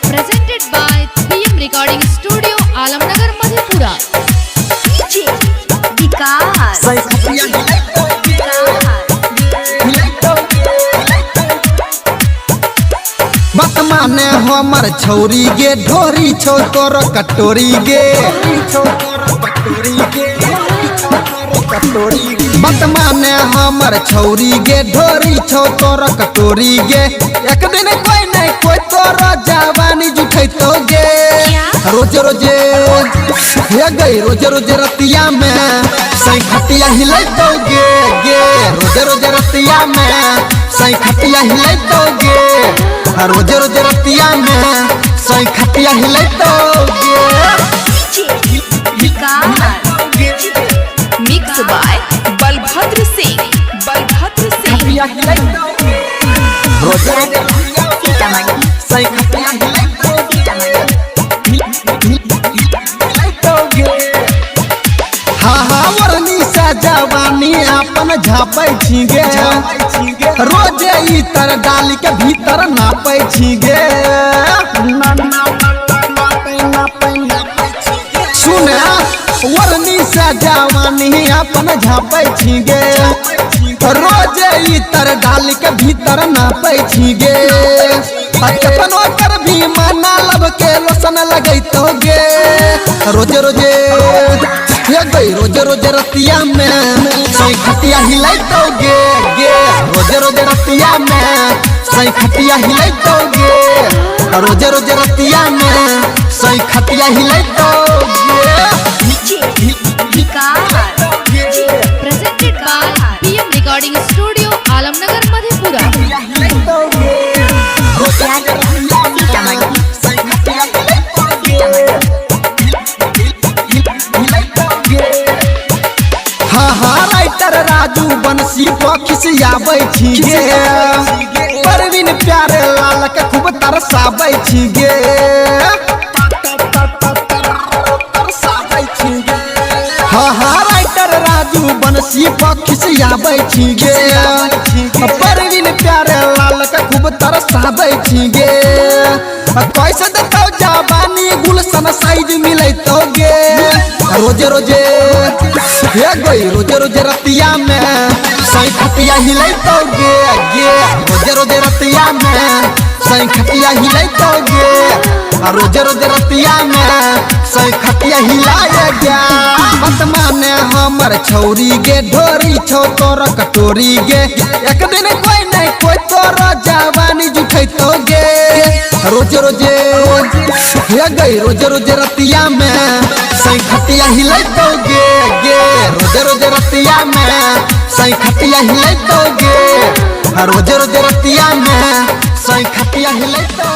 Presented by PM Recording Studio, Alamnagar, Madhepura. बात माने हमर छौरी गे ढोरी छौ तोर कटोरी गे बात माने हमर छौरी गे ढोरी छौ तोर कटोरी गे एक दिन कोई नहीं कोई तोर जवानी जुठैतो गे रोजे रोजे हे गई रोजे रोजे रतिया में सही खटिया हिलैतो गे रोजे रोजे रतिया में सही खटिया हिलैतो गे रोजे रोजे रतिया में सही खटिया हिलैतो Mixed by Balbhadra Singh. रोजे सही खटिया वरनी से जवानी अपन झापै छीगे रोजे इतर डाली के भीतर नापै छीगे सुने वरनी से जवानी अपन झापै छीगे रोजे इतर डाली के भीतर नापै छीगे कतनो कर भी माना लब के लोसन लगैतो गे रोजे रोजे रोजे रोजे रतिया में सही खटिया हिलैतो गे रोजे रोजे रतिया में सही खटिया हिलैतो गे रोजे रोजे रतिया में सही खटिया हिलैतो Presented by PM Recording Studio, Alamnagar, Madhepura. Writer Raju बंसी खिसियाबै छीगे परवीन प्यारे लाल के खूब तरसाबै छीगे राइटर राजू बंसी खिसियाबै छीगे परवीन प्यारे लाल के खूब तरसाबै छीगे कैसे देतौ जवानी गुलशन साइज मिलैतो गे रोजे रोजे हे गई रोजे रोजे रतिया में सही खटिया हिलैतो गे रोजे रोजे रतिया में सही खटिया हिलैतो गे रोजे रोजे रतिया में सही खटिया हिलाए गया मत माने हमर छौरी गे ढोरी छौ तोर कटोरी गे एक दिन कोई नहीं कोई तोर जवानी जुठैतो गे रोजे रोजे हे गई रोजे रोजे रतिया में सही खटिया हिलैतो गे रोजे रोजे रतिया में सही खटिया हिलैतो गे रोजे रोजे रतिया में सही खटिया हिलैतो।